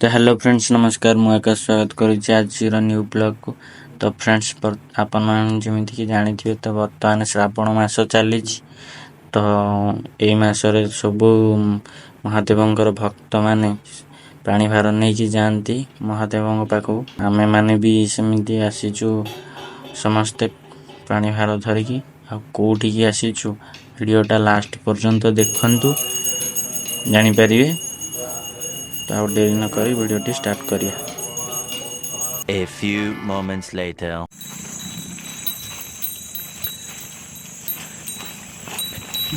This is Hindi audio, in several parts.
तो हेलो फ्रेंड्स नमस्कार मुझे स्वागत करुच्ची आज न्यू ब्लॉग को। तो फ्रेंड्स आपण जमीक जानी तो बर्तमान श्रावण मास चली तो यही मसरे सबू महादेवंकर भक्त माने पानी भार नहीं जाती महादेव पाखक आमे माने भी सेमती आसीचु समस्ते पानी भार धरिकी कौटी आसीचु वीडियोटा लास्ट पर्यंत देखंतु जानीपर। तो आउ देरी न करी वीडियोटी स्टार्ट करिया। A few moments later.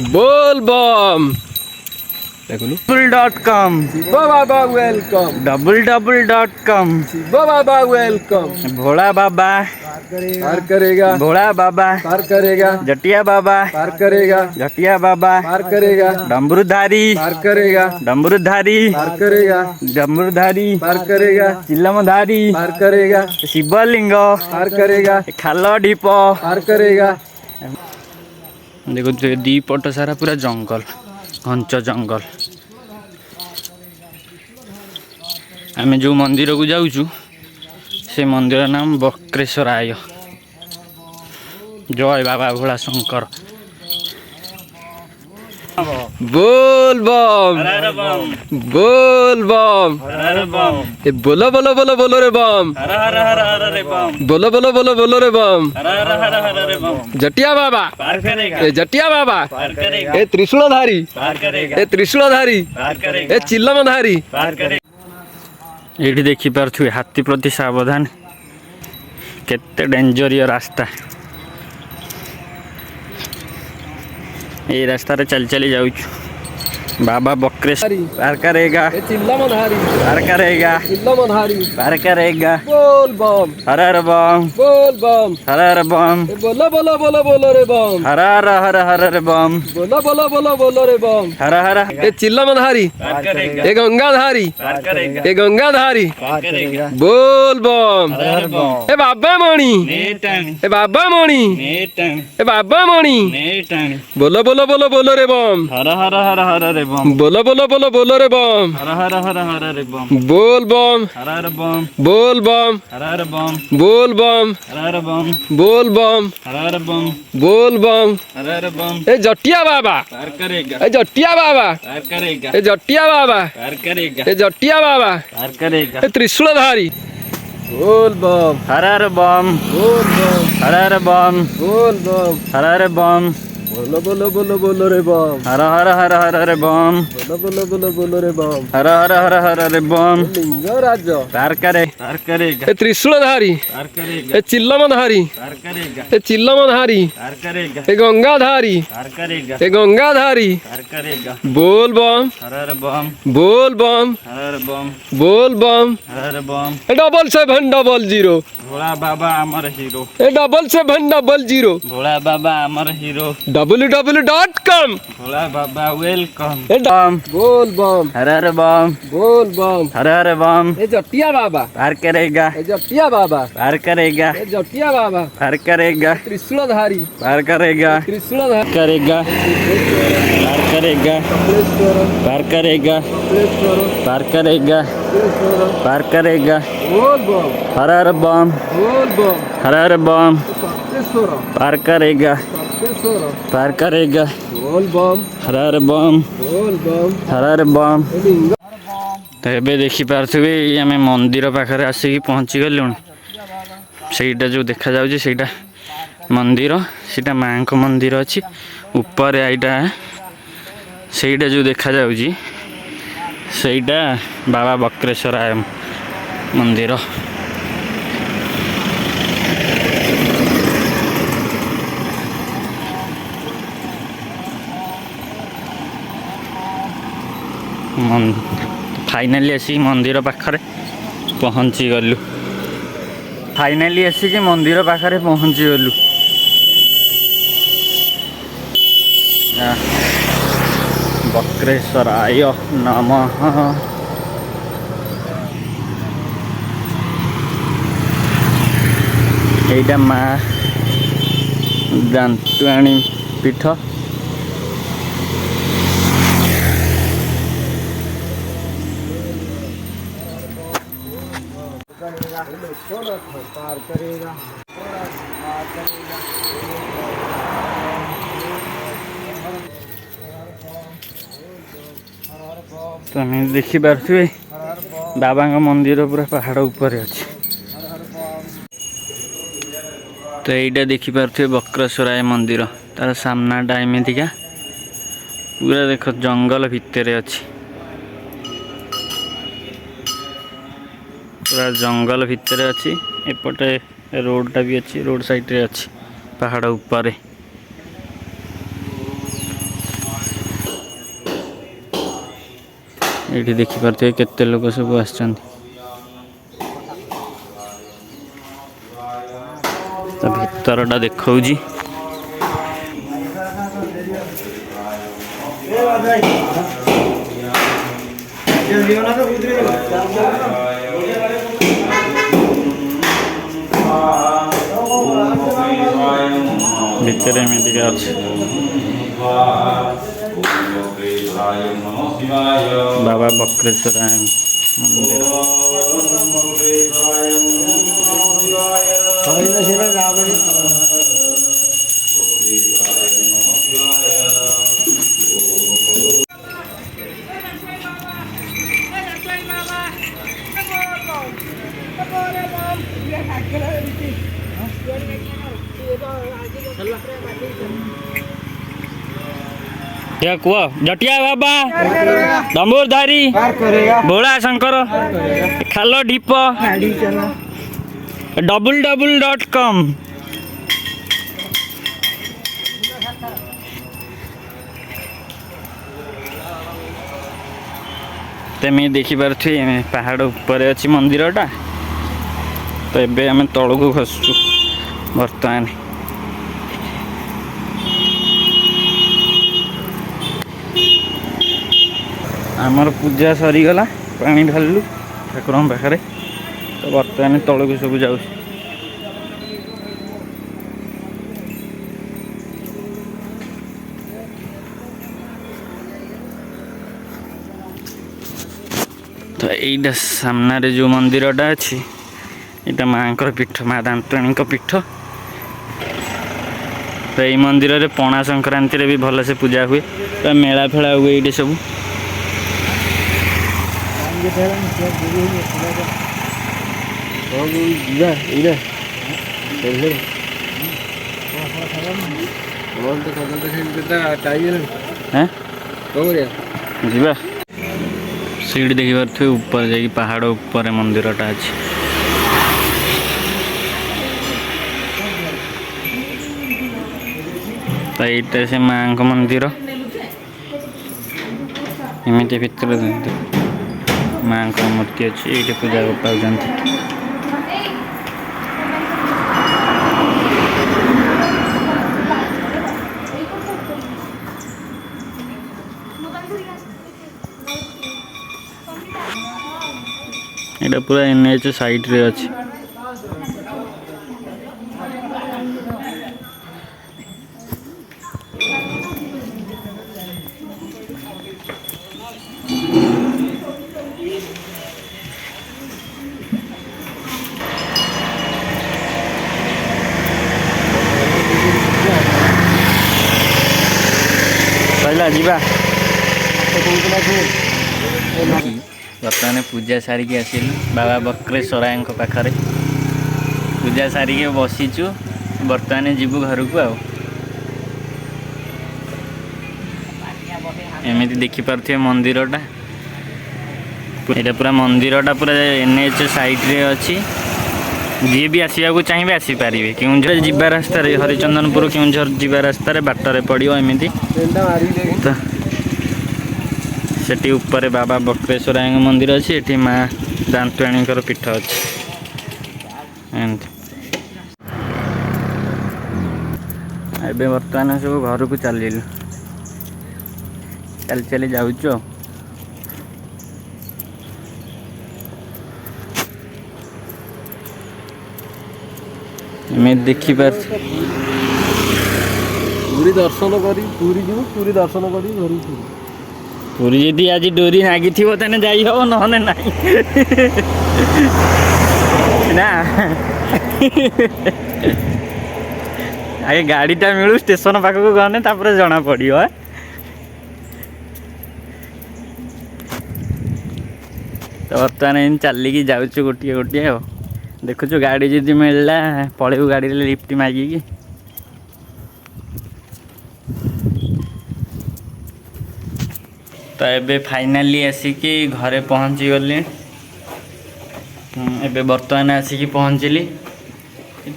बोल बम double.com शिवा बाबा वेलकम double.com शिवा बाबा वेलकम भोला बाबा पार करेगा भोला बाबा पार करेगा जटिया बाबा पार करेगा जटिया बाबा पार करेगा डमरूधारी पार करेगा डमरूधारी पार करेगा डमरूधारी पार करेगा चिल्लमधारी पार करेगा शिवलिंग पार करेगा खाल ढीप पार करेगा। देखो दी पट सारा पूरा जंगल घंच जंगल। आमे जो मंदिर को जाऊँ से मंदिर नाम बक्रेश्वराय। जय बाबा भोला शंकर। बोल बम बोल बम ए बोलो बोलो बोलो बोलो रे बम बोलो बोलो बोलो बोलो रे बम जटिया बाबा ए जटिया बाबा ए त्रिशूलधारी ए त्रिशूलधारी ए चिल्लमधारी। ये देखिपे हाथी प्रति सावधान केते डेंजरिय रास्ता। ये रास्ता रे चल चली जाऊँ बाबा बक्रेश्वर पार करेगा चिल्लमधारी पार करेगा चिल्लमधारी पार करेगा। बोल बम हर हर बम बोल बम हर हर बम ए बोलो बोलो बोलो बोलो रे बम हर हर हर हर हर बम बोलो बोलो बोलो बोलो रे बम हर हर ए चिल्लमधारी ए गंगाधारी ए गंगाधारी बोल बम ए बाबा मणि ए बाबा मणि ए बाबा मणि बोलो बोलो बोलो बोलो रे बम हर हर हर हर रे बम बोलो बोलो बोलो बोलो रे बम हर हर हर हर रे बम बोल बम हर हर बम बोल बम हर हर बम बोल बम हर हर बम बोल बम हर हर बम बोल बम हर हर बम ए जटिया बाबा पार करेगा ए जटिया बाबा पार करेगा ए जटिया बाबा पार करेगा ए जटिया बाबा पार करेगा। ए त्रिशूलधारी बोल बम हर हर बम बोल बम हर हर बम बोल बम हर हर बम बोलो बोलो बोलो बोलो रे बम हर हर हर हर रे बम बोलो बोलो बोलो बोलो रे बम हर हर हर हर रे बम लिंगराज पार करेगा ए त्रिशूलधारी पार करेगा ए चिल्लमधारी पार करेगा ए चिल्लमधारी पार करेगा ए गंगाधारी पार करेगा ए गंगाधारी पार करेगा। बोल बम हर हर बम बोल बम हर हर बम बोल बम हर हर बम ए $777 भोला बाबा अमर हीरो ए $777 भोला बाबा अमर हीरो www.com भोला बाबा वेलकम। ए बम बोल बम हर हर बम बोल बम हर हर बम ए जटिया बाबा पार करेगा ए जटिया बाबा पार करेगा ए जटिया बाबा पार करेगा त्रिशूलधारी पार करेगा त्रिशूलधारी करेगा पार करेगा पार करेगा पार करेगा पार करेगा। बोल बम हर हर बम बोल बम हर हर बम सप्तेश्वर पार करेगा सप्तेश्वर पार करेगा। बोल बम हर हर बम बोल बम हर हर बम। ए लिंग तो ये देखिपे आम मंदिर पाखे आसिक पहुँची गलु सेटा जो देखा जाऊँ सेटा मंदिर सेटा माँ को मंदिर अच्छी ऊपर आईटा सेटा जो देखा जाऊँ सेटा बाबा बक्रेश्वराय मंदिर। फाइनाली आसी मंदिर पाखरे पहुँची गलु फाइनाली आसिक मंदिर पाखरे पहुँची गलु। बक्रेश्वराय नमः। एटा माँ दांतुआणी पीठ ତମେ ଦେଖିପାରୁଥିବେ ବାବାଙ୍କ ମନ୍ଦିର ପୁରା ପାହାଡ଼ ଉପରେ ଅଛି। ତ ଏଇଟା ଦେଖିପାରୁଥିବେ ବକ୍ରେଶ୍ୱରାୟ ମନ୍ଦିର, ତାର ସାମ୍ନାଟା ଏମିତିକା ପୁରା ଦେଖ ଜଙ୍ଗଲ ଭିତରେ ଅଛି, ପୁରା ଜଙ୍ଗଲ ଭିତରେ ଅଛି। ଏପଟେ ରୋଡ଼ଟା ବି ଅଛି, ରୋଡ଼ ସାଇଡ଼ରେ ଅଛି ପାହାଡ଼ ଉପରେ। ଏଇଠି ଦେଖିପାରୁଥିବେ କେତେ ଲୋକ ସବୁ ଆସିଛନ୍ତି। ତା ଭିତରଟା ଦେଖଉଛି। ଭିତରେ ଏମିତିକା ଅଛି। ବାବା ବକ୍ରେଶ୍ୱରାୟ ମନ୍ଦିର। क्या कुआ जटिया बाबा दम्बूरधारी भोला शंकर खालो ढीप www.com। तेमे देखिपारे पहाड़ ऊपर अच्छी मंदिरटा। तो एबे आम तलू खसु बर्तमान। आमर पूजा सरीगला पानी ढालू ठाकुर पाखे। तो बर्तमान तलू सब जाऊ। तो यहीटा सामने जो मंदिरटा अच्छी यहाँ माँ पीठ, माँ दांतणी पीठ। तो यही मंदिर में पणा संक्रांति भी भलसे पूजा हुए। तो मेला फेला हुए ये सब। जीवा सीढ़ी देखी पारे ऊपर जा पहाड़ ऊपर मंदिरटा अच्छी। तो यहाँ से माँ को मंदिर एमती भितर माँ को मूर्ति अच्छी ये पूजा पाँच। यहाँ पूरा NH साइड रे अच्छी। जीवा बर्तमान पूजा सारिकी आसिलु बाबा बक्रेश्वराय पाखे। पूजा सारिकी बसीचु बर्तमान जीवु घर को। एमती देखिपे मंदिरटा यहाँ पूरा मंदिरटा पूरा NH साइड रे अच्छी। जी भी आसवा को चाहिए आसीपारे। केउझर जीवा रास्ता हरिचंदनपुर केउझर जीवा रास्ता बाटर पड़ो एमती। तो सेठी ऊपर बाबा बक्रेश्वराय मंदिर अच्छी। ये माँ दांतणी पीठ अच्छी। एबे बर्तमान सब घर को चलिलु चल चली जाऊँ। देखिपार पूरी दर्शन करी पूरी जीव पूरी दर्शन करी घर पूरी यदि आज डोरी नागी थी जाई हम ना। ନା ଆଗେ ଗାଡ଼ିଟା ମିଳୁ ଷ୍ଟେସନ ପାଖକୁ ଗଲେ ତାପରେ ଜଣା ପଡ଼ିବ। ତ ବର୍ତ୍ତମାନ ଏମିତି ଚାଲିକି ଯାଉଛୁ ଗୋଟିଏ ଗୋଟିଏ ଆଉ ଦେଖୁଛୁ ଗାଡ଼ି ଯଦି ମିଳିଲା ପଳେଇବୁ ଗାଡ଼ିରେ ଲିଫ୍ଟ ମାଗିକି। ତ ଏବେ ଫାଇନାଲି ଆସିକି ଘରେ ପହଞ୍ଚି ଗଲି। ଏବେ ବର୍ତ୍ତମାନ ଆସିକି ପହଞ୍ଚିଲି।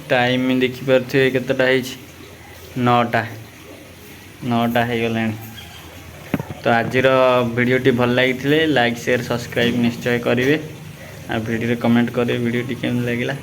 ଟାଇମ୍ ଦେଖିପାରୁଥିବେ କେତେଟା ହେଇଛି, 9ଟା ହେଇଗଲାଣି। ତ ଆଜିର ଭିଡ଼ିଓଟି ଭଲ ଲାଗିଥିଲେ ଲାଇକ୍ ସେୟାର ସବସ୍କ୍ରାଇବ୍ ନିଶ୍ଚୟ କରିବେ। ଆଉ ଭିଡ଼ିଓରେ କମେଣ୍ଟ କରିବେ ଭିଡ଼ିଓଟି କେମିତି ଲାଗିଲା।